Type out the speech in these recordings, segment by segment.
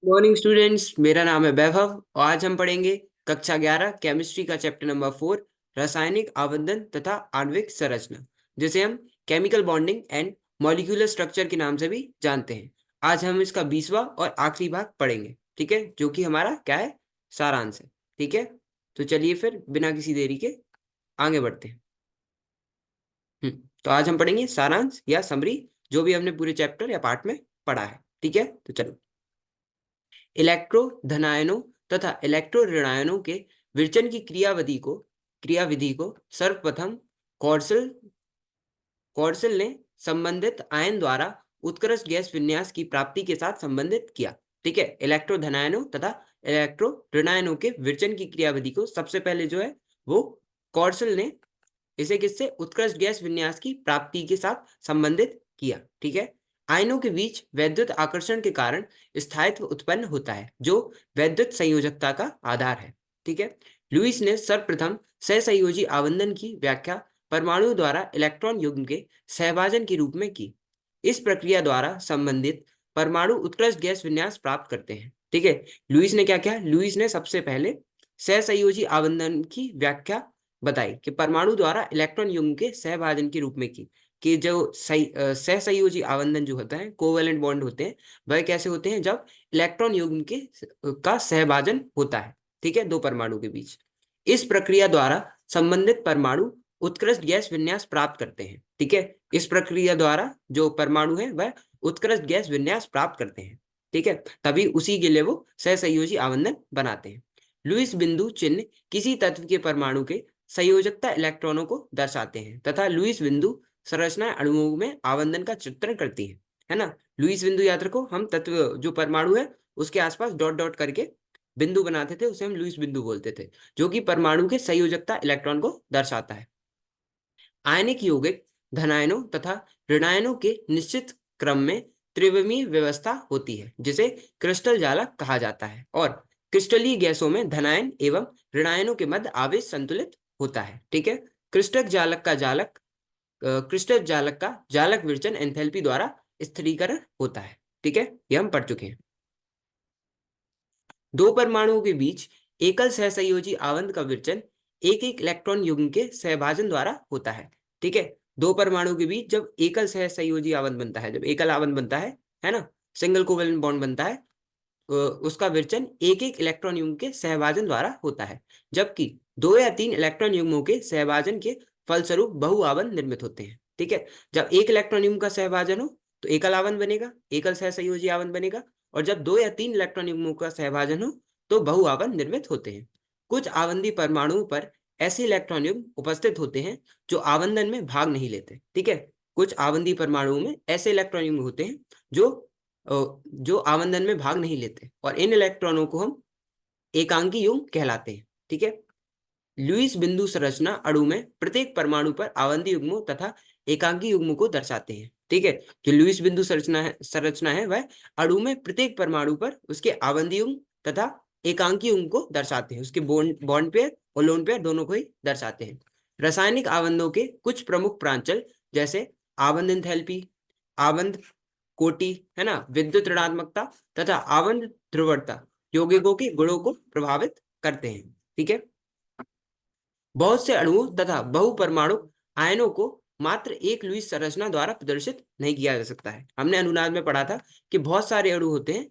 Morning students, मेरा नाम है वैभव और आज हम पढ़ेंगे कक्षा 11 केमिस्ट्री का चैप्टर नंबर 4 रासायनिक आवर्धन तथा आणविक संरचना, जिसे हम chemical bonding and molecular structure के नाम से भी जानते हैं। आज हम इसका 20वां और आखिरी भाग पढ़ेंगे, ठीक है, जो कि हमारा क्या है, सारांश है। ठीक है, तो चलिए फिर बिना किसी देरी के आगे बढ़ते हैं। तो आज हम पढ़ेंगे सारांश या समरी, जो भी हमने पूरे चैप्टर या पार्ट में पढ़ा है। ठीक है, तो चलो। इलेक्ट्रो धनायनों तथा इलेक्ट्रो ऋणायनों के विरचन की क्रियाविधि को सर्वप्रथम कॉर्सल कॉर्सल ने संबंधित आयन द्वारा उत्कृष्ट गैस विन्यास की प्राप्ति के साथ संबंधित किया। ठीक है, इलेक्ट्रो धनायनों तथा इलेक्ट्रो ऋणायनों के विरचन की क्रियाविधि को सबसे पहले जो है वो कॉर्सल ने इसे किससे, उत्कृष्ट गैस विन्यास की प्राप्ति के साथ संबंधित किया। ठीक है, आयनों के बीच वैद्युत आकर्षण के कारण स्थायित्व उत्पन्न होता है, जो वैद्युत संयोजकता का आधार है। ठीक है, लुईस ने सर्वप्रथम सहसंयोजी आवर्धन की व्याख्या परमाणु द्वारा इलेक्ट्रॉन युग्म के सहभाजन के रूप में की। इस प्रक्रिया द्वारा संबंधित परमाणु उत्कृष्ट गैस विन्यास प्राप्त करते हैं। ठीक है, लुईस ने क्या किया, लुईस ने सबसे पहले सहसंयोजी आवर्धन की व्याख्या बताई कि परमाणु द्वारा इलेक्ट्रॉन युग्म के सहभाजन के रूप में की कि जो सहसंयोजी आवर्धन जो होता है, कोवेलेंट बॉन्ड होते हैं, वह कैसे होते हैं, जब इलेक्ट्रॉन युग्म के का सहभाजन होता है, ठीक है, दो परमाणु के बीच। इस प्रक्रिया द्वारा संबंधित परमाणु उत्कृष्ट गैस विन्यास प्राप्त करते हैं। ठीक है, इस प्रक्रिया द्वारा जो परमाणु है वह उत्कृष्ट गैस विन्यास प्राप्त करते हैं। ठीक है, तभी उसी के लिए वो सहसंयोजी आवर्धन बनाते हैं। लुईस बिंदु चिन्ह किसी तत्व के परमाणु के संयोजकता इलेक्ट्रॉनों को दर्शाते हैं तथा लुईस बिंदु संरचना अणुओं में आवर्धन का चित्रण करती है ना। लुईस बिंदु याद रखो, हम तत्व जो परमाणु है उसके आसपास डॉट डॉट करके बिंदु बनाते थे, उसे हम लुईस बिंदु बोलते थे, जो कि परमाणु के संयोजकता इलेक्ट्रॉन को दर्शाता है। आयनिक यौगिक धनायनों तथा ऋणायनों के निश्चित क्रम में त्रिविमीय व्यवस्था होती है, जिसे क्रिस्टल जालक कहा जाता है, और क्रिस्टलीय गैसों में धनायन एवं ऋणायनों के मध्य आवेश संतुलित होता है। ठीक है, क्रिस्टल जालक का जालक विरचन एंथैल्पी द्वारा स्थिरीकरण होता है। ठीक है, ये हम पढ़ चुके हैं। दो परमाणुओं के बीच एकल सहसंयोजी आवर्त का विरचन एक एक इलेक्ट्रॉन युग्म के सहभाजन द्वारा होता है। ठीक है, दो परमाणु के बीच जब एकल सहसंयोजी आवर्त बनता है, जब एकल आवर्त बनता है ना, सिंगल कोवेलेंट बॉन्ड बनता है, उसका विरचन एक एक इलेक्ट्रॉन युग्म के सहभाजन द्वारा होता है, जबकि दो या तीन इलेक्ट्रॉन युग्मों के सहभाजन के फलस्वरूप बहुआवर्त निर्मित होते हैं। ठीक है, जब एक इलेक्ट्रॉन युग्म का सहभाजन हो तो एकल आवर्त बनेगा, एकल सहसंयोजी आवर्त बनेगा, और जब दो या तीन इलेक्ट्रॉन युग्मों का सहभाजन हो तो बहुआवर्त निर्मित होते हैं। कुछ आवंती परमाणुओं पर ऐसे इलेक्ट्रॉन युग्म उपस्थित होते हैं जो आवंदन में भाग नहीं लेते। ठीक है, कुछ आवंती परमाणुओं में ऐसे इलेक्ट्रॉन युग्म होते हैं जो जो आवंदन में भाग नहीं लेते, और इन इलेक्ट्रॉनों को हम एकांकी युग्म कहलाते हैं। ठीक है, लुईस बिंदु संरचना अणु में प्रत्येक परमाणु पर आवंती युग्मों तथा एकांकी युग्मों को दर्शाते हैं। ठीक है, जो लुईस बिंदु संरचना है वह अणु में प्रत्येक परमाणु पर उसके आवंती युग्म तथा एकांकी युग्म को दर्शाते हैं, उसके बॉन्ड बॉन्ड पेयर और लोन पेयर दोनों को ही दर्शाते हैं। रासायनिक आवंधों के कुछ प्रमुख प्रांचल जैसे आवंध एंथैल्पी, आवंध कोटि, है ना, विद्युत ऋणात्मकता तथा आवंध ध्रुवता यौगिकों के गुणों को प्रभावित करते हैं। ठीक है, बहुत से अणुओं तथा बहुपरमाणु आयनों को मात्र एक लुईस संरचना द्वारा प्रदर्शित नहीं किया जा सकता है। हमने अनुनाद में पढ़ा था कि बहुत सारे अणु होते हैं,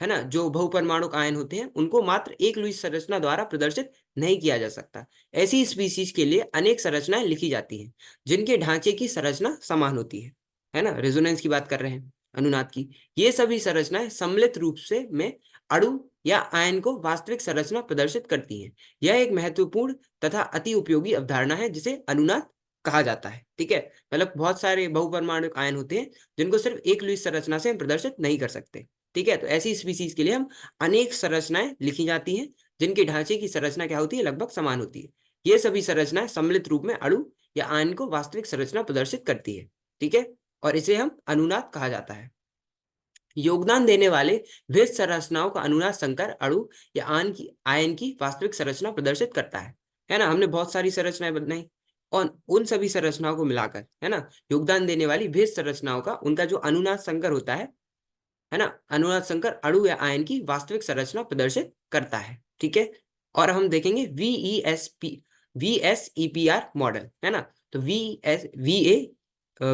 है ना, जो बहुपरमाणु आयन होते हैं, उनको मात्र एक लुईस संरचना द्वारा प्रदर्शित नहीं किया जा सकता। ऐसी स्पीसीज के लिए अनेक संरचनाएं लिखी जाती हैं जिनके ढांचे की संरचना समान होती है ना, रेजोनेंस की बात कर रहे हैं अनुनाद की। ये सभी संरचनाएं सम्मिलित रूप से में अणु या आयन को वास्तविक संरचना प्रदर्शित करती हैं। यह एक महत्वपूर्ण तथा अति उपयोगी अवधारणा है जिसे अनुनाद कहा जाता है। ठीक है, मतलब बहुत सारे बहुपरमाणु आयन होते हैं जिनको सिर्फ एक लुईस संरचना से हम प्रदर्शित नहीं कर सकते। ठीक है, तो ऐसी स्पीसीज के लिए हम अनेक संरचनाएं लिखी जाती हैं जिनके ढांचे की संरचना क्या होती है, लगभग समान होती है। ये सभी संरचनाएं सम्मिलित रूप में अणु या आयन को वास्तविक संरचना प्रदर्शित करती है। ठीक है, और इसे हम अनुनाद कहा जाता है। योगदान देने वाले विविध संरचनाओं का अनुनाद संकर अणु या आयन की वास्तविक संरचना प्रदर्शित करता है ना। हमने बहुत सारी संरचनाएं बनाई और उन सभी संरचनाओं को मिलाकर, है ना, योगदान देने वाली विविध संरचनाओं का उनका जो अनुनाद संकर होता है, है ना, अनुनाद संकर अणु या आयन की वास्तविक संरचना प्रदर्शित करता है। ठीक है, और हम देखेंगे VSEPR मॉडल, है ना। तो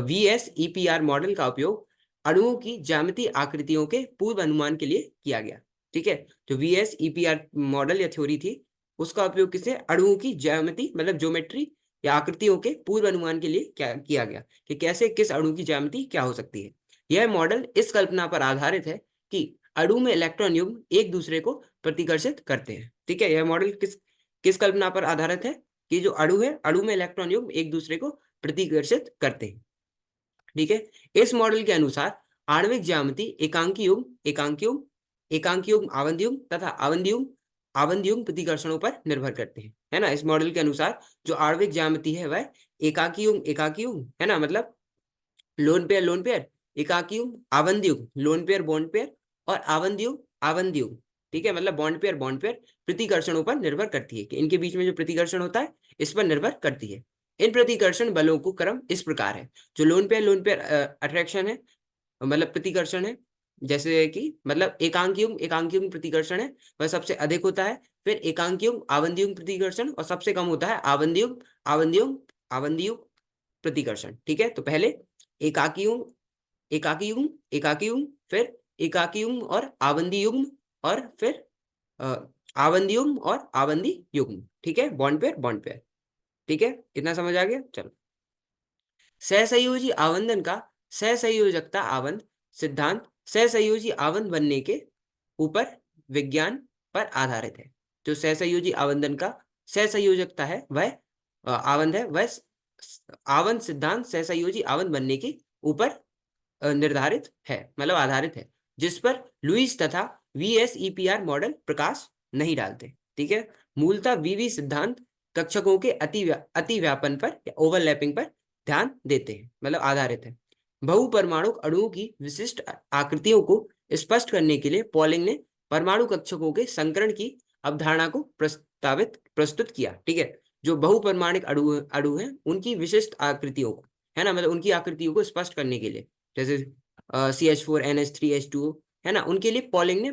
VSEPR मॉडल का उपयोग अणुओं की ज्यामितीय आकृतियों के पूर्व अनुमान के लिए किया गया। ठीक है, जो VSEPR मॉडल या थ्योरी थी, उसका उपयोग किसे, अणुओं की ज्यामिति मतलब ज्योमेट्री या आकृतियों के पूर्व अनुमान के लिए क्या किया गया कि कैसे किस अणु की ज्यामिति क्या हो सकती है। यह मॉडल इस कल्पना पर आधारित है कि अणु में इलेक्ट्रॉन युग्म एक दूसरे को प्रतिकर्षित करते हैं। ठीक है, यह मॉडल किस किस कल्पना पर आधारित है कि जो अणु है, अणु में इलेक्ट्रॉन युग्म एक दूसरे को प्रतिकर्षित करते हैं। ठीक है, इस मॉडल के अनुसार आणविक ज्यामिति एकांकी युग्म एकांकी युग्म आवंत युग्म तथा आवंत युग्म प्रतिकर्षणों पर निर्भर करते हैं। है ना, इस मॉडल के अनुसार जो आणविक ज्यामिति है वह एकाकी युग्म, है ना, मतलब लोन पेयर, एकाकी युग्म, आवंत युग्म, लोन पेयर बॉन्ड पेयर, और आवंत युग्म। ठीक है, मतलब बॉन्ड पेयर प्रतिकर्षणों पर निर्भर करती है कि इनके बीच में जो प्रतिकर्षण होता है इस पर निर्भर करती है। इन प्रतिकर्षण बलों को क्रम इस प्रकार है। जो लोन पेयर अट्रैक्शन है, मतलब प्रतिकर्षण है, जैसे कि मतलब एकांक युग्म प्रतिकर्षण है वह सबसे अधिक होता है, फिर एकांक युग्म आवंत युग्म प्रतिकर्षण, और सबसे कम होता है आवंत युग्म प्रतिकर्षण। ठीक है, तो पहले एकाकी युग्म एकाकी युग्म, फिर एकाकी युग्म और आवंती युग्म, और फिर आवंती युग्म और आवंती युग्म। ठीक है, बॉन्ड पेयर। ठीक है, इतना समझ आ गया। चलो, सहसंयोजी आवंतन का सहसंयोजकता आवंत सिद्धांत सहसंयोजी आवंत बनने के ऊपर विज्ञान पर आधारित है। जो सहसंयोजी आवंतन का सहसंयोजकता है वह आवंत है, वह आवंत सिद्धांत सहसंयोजी आवंत बनने के ऊपर निर्धारित है, मतलब आधारित है, जिस पर लुईस तथा VSEPR मॉडल प्रकाश नहीं डालते। ठीक है, मूलतः वीवी सिद्धांत कक्षकों के अति व्यापन पर या ओवरलैपिंग पर ध्यान देते हैं, मतलब आधारित है। बहुपरमाणुक अणुओं की विशिष्ट आकृतियों को स्पष्ट करने के लिए पॉलिंग ने परमाणु कक्षकों के संकरण की अवधारणा को प्रस्तुत किया। ठीक है, जो बहुपरमाणुक अणु हैं उनकी विशिष्ट आकृतियों को, है ना, मतलब उनकी आकृतियों को स्पष्ट करने के लिए, जैसे CH4NH3H2O, है ना, उनके लिए पॉलिंग ने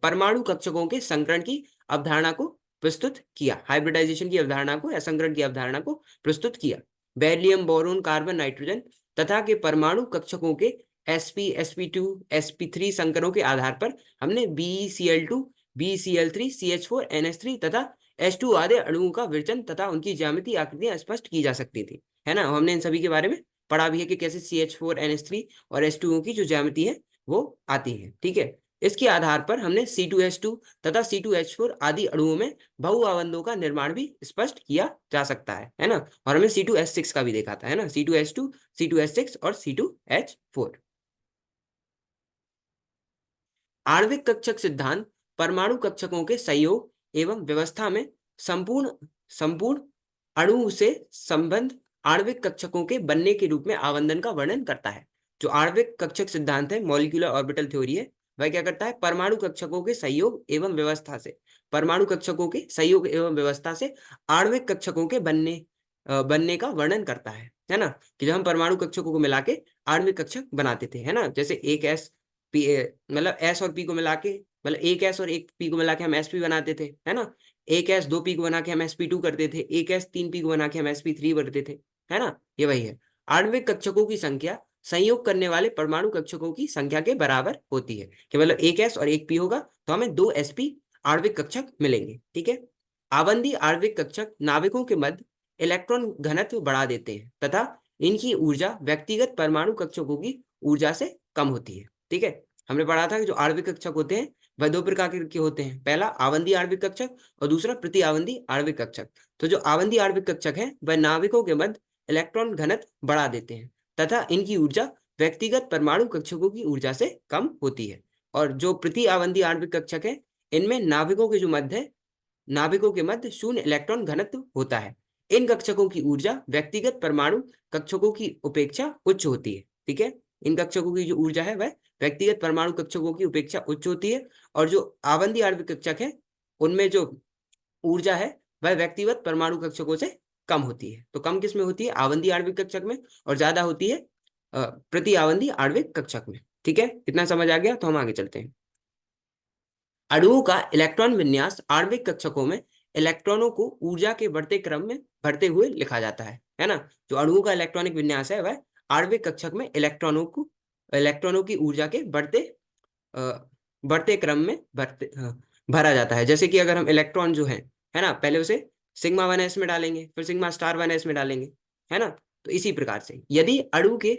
परमाणु कक्षकों के संकरण की अवधारणा को प्रस्तुत किया, हाइब्रिडाइजेशन की अवधारणा को या संकरण की अवधारणा को प्रस्तुत किया। बेरिलियम, बोरोन, कार्बन, नाइट्रोजन तथा के परमाणु कक्षकों के sp2 sp3 संकरों के आधार पर हमने BeCl2 BeCl3 CH4NH3 तथा H2 आदि अणुओं का विरचन तथा उनकी ज्यामितीय आकृतियां स्पष्ट की जा सकती थी। है ना, हमने इन सभी के बारे में पढ़ा भी है कि कैसे CH4NH3 और H2O की जो ज्यामिति है वो आती है। ठीक है, इसके आधार पर हमने C2H2 तथा C2H4 आदि अणुओं में बहुआवंतों का निर्माण भी स्पष्ट किया जा सकता है ना, और हमने C2H6 का भी देखा था, है ना, C2H2 C2H6 और C2H4। आणविक कक्षक सिद्धांत परमाणु कक्षकों के संयोग एवं व्यवस्था में संपूर्ण संपूर्ण अणु से संबंध आणविक कक्षकों के बनने के रूप में आवंतन का वर्णन करता है। जो आणविक कक्षक सिद्धांत है, मॉलिक्यूलर ऑर्बिटल थ्योरी है, वह क्या करता है, परमाणु कक्षकों के संयोग एवं व्यवस्था से आणविक कक्षकों के बनने का वर्णन करता है ना, कि जब हम परमाणु कक्षकों को मिला के आणविक कक्षक बनाते थे, है ना, जैसे एक एस पी, मतलब एस और पी को मिला के, मतलब एक एस और एक पी को मिला के हम sp बनाते थे, है ना, एक एस दो पी को बना के हम sp2 करते थे, एक एस तीन पी को बना के हम sp3 करते थे, है ना, ये वही है। आणविक कक्षकों की संख्या संयोग करने वाले परमाणु कक्षकों की संख्या के बराबर होती है, कि मतलब एक एस और एक पी होगा तो हमें दो sp आणविक कक्षक मिलेंगे। ठीक है, आवंती आणविक कक्षक नाविकों के मध्य इलेक्ट्रॉन घनत्व बढ़ा देते हैं तथा इनकी ऊर्जा व्यक्तिगत परमाणु कक्षकों की ऊर्जा से कम होती है। ठीक है, हमने पढ़ा था कि जो आणविक कक्षक होते हैं वह दो प्रकार के होते हैं, पहला आवंती आणविक कक्षक और दूसरा प्रति आवंती आणविक कक्षक। तो जो आवंती आणविक कक्षक है वह नाविकों के मध्य इलेक्ट्रॉन घनत्व बढ़ा देते हैं तथा इनकी ऊर्जा व्यक्तिगत परमाणु कक्षकों की ऊर्जा से कम होती है। और जो प्रति आवंती आणविक कक्षक है इनमें नाभिकों के मध्य शून्य इलेक्ट्रॉन घनत्व होता है। इन कक्षकों की ऊर्जा व्यक्तिगत परमाणु कक्षकों की उपेक्षा उच्च होती है। ठीक है, इन कक्षकों की जो ऊर्जा है वह व्यक्तिगत परमाणु कक्षकों की उपेक्षा उच्च होती है, और जो आवंती आणविक कक्षक है उनमें जो ऊर्जा है वह व्यक्तिगत परमाणु कक्षकों से कम होती है। तो कम किस में होती है, आवंती आणविक कक्षक में, और ज्यादा होती है प्रति आवंती आणविक कक्षक में। ठीक है, इतना समझ आ गया, तो हम आगे चलते हैं। अणुओं का इलेक्ट्रॉन विन्यास आणविक कक्षकों में इलेक्ट्रॉनों को ऊर्जा के बढ़ते क्रम में भरते हुए लिखा जाता है ना। जो अणुओं का इलेक्ट्रॉनिक विन्यास है वह आणविक कक्षक में इलेक्ट्रॉनों की ऊर्जा के अ, बढ़ते क्रम में भरा जाता है। जैसे कि अगर हम इलेक्ट्रॉन जो है ना, पहले उसे सिग्मा 1s में डालेंगे, फिर सिग्मा स्टार 1s में डालेंगे, है ना। तो इसी प्रकार से यदि अणु के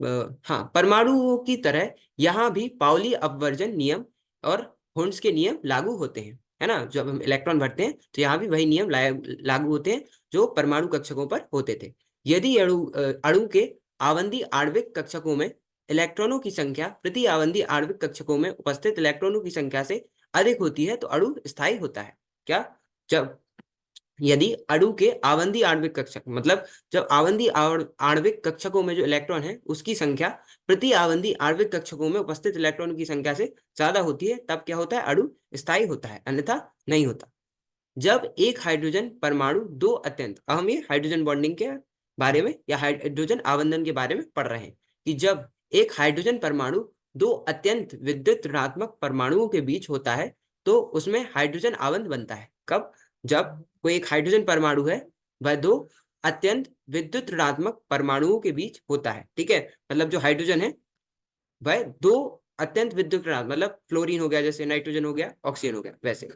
हाँ, परमाणुओं की तरह यहाँ भी पाउली अपवर्जन नियम और होर्न्स के नियम लागू होते हैं, है ना। जब हम इलेक्ट्रॉन भरते हैं तो यहाँ भी वही नियम लागू होते हैं जो परमाणु कक्षकों पर होते थे। यदि अणु के आवर्ती आणविक कक्षकों में इलेक्ट्रॉनों की संख्या प्रति आवर्ती आणविक कक्षकों में उपस्थित इलेक्ट्रॉनों की संख्या से अधिक होती है तो अणु स्थायी होता है। क्या? जब यदि अणु के आवर्ती आणविक कक्षक, मतलब जब आणविक कक्षकों में जो इलेक्ट्रॉन है उसकी संख्या प्रति आवर्ती आणविक कक्षकों में उपस्थित इलेक्ट्रॉनों की संख्या से ज्यादा होती है, तब क्या होता है? अणु स्थायी होता है, अन्यथा नहीं होता। जब एक हाइड्रोजन परमाणु दो अत्यंत, अब हम ये हाइड्रोजन बॉन्डिंग के बारे में या हाइड्रोजन आवंधन के बारे में पढ़ रहे हैं कि जब एक हाइड्रोजन परमाणु दो अत्यंत विद्युत ऋणात्मक परमाणुओं के बीच होता है तो उसमें हाइड्रोजन आवंध बनता है। कब? जब कोई एक हाइड्रोजन परमाणु है वह दो अत्यंत विद्युत ऋणात्मक परमाणुओं के बीच होता है, ठीक है। मतलब जो हाइड्रोजन है वह दो अत्यंत विद्युत ऋणात्मक, मतलब फ्लोरीन हो गया, जैसे नाइट्रोजन हो गया, ऑक्सीजन हो गया, वैसे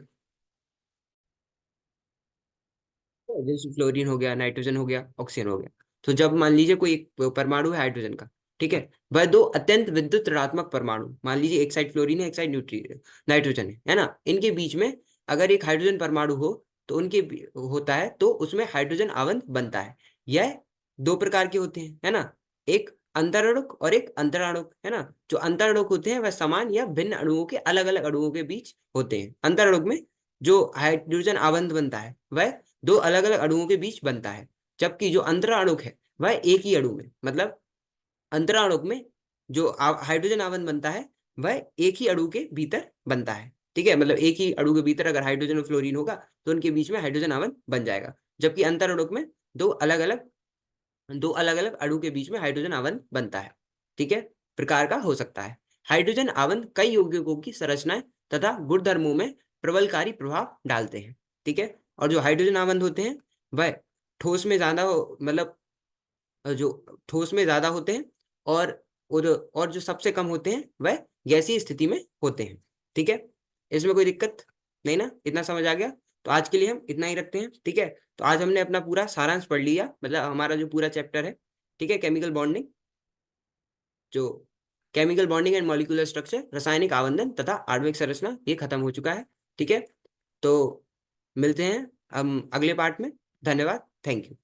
जैसे फ्लोरीन हो गया, नाइट्रोजन हो गया, ऑक्सीजन हो गया। तो जब मान लीजिए कोई एक परमाणु है हाइड्रोजन का, ठीक है, वह दो अत्यंत विद्युत ऋणात्मक परमाणु, मान लीजिए एक साइड फ्लोरीन है, एक साइड नाइट्रोजन है ना, इनके बीच में अगर एक हाइड्रोजन परमाणु हो तो होता है तो उसमें हाइड्रोजन आवंत बनता है। यह दो प्रकार के होते हैं, है ना। एक अंतराणुक और एक अंतराणुक, है ना। जो अंतराणुक होते हैं वह समान या भिन्न अणुओं के अलग अलग अणुओं के बीच होते हैं। अंतराणुक में जो हाइड्रोजन आवंत बनता है वह दो अलग अलग अणुओं के बीच बनता है, जबकि जो अंतराणुक है वह एक ही अणु में, मतलब अंतराणुक में जो हाइड्रोजन आवरण बनता है वह एक ही अणु के भीतर बनता है, ठीक है। मतलब एक ही अणु के भीतर अगर हाइड्रोजन और फ्लोरीन होगा तो उनके बीच में हाइड्रोजन आवरण बन जाएगा, जबकि अंतराणुक में दो अलग अलग अणु के बीच में हाइड्रोजन आवरण बनता है, ठीक है। प्रकार का हो सकता है। हाइड्रोजन आवरण कई यौगिकों की संरचनाएं तथा गुणधर्मों में प्रबलकारी प्रभाव डालते हैं, ठीक है। और जो हाइड्रोजन आवरण होते हैं वह ठोस में ज्यादा मतलब जो ठोस में ज्यादा होते हैं, और और जो सबसे कम होते हैं वह गैसीय स्थिति में होते हैं, ठीक है। इसमें कोई दिक्कत नहीं ना, इतना समझ आ गया। तो आज के लिए हम इतना ही रखते हैं, ठीक है। तो आज हमने अपना पूरा सारांश पढ़ लिया, मतलब हमारा जो पूरा चैप्टर है, ठीक है, जो chemical bonding and molecular structure, रासायनिक आवंधन तथा आणविक संरचना, ये खत्म हो चुका है, ठीक है। तो मिलते हैं हम अगले पार्ट में। धन्यवाद, थैंक यू।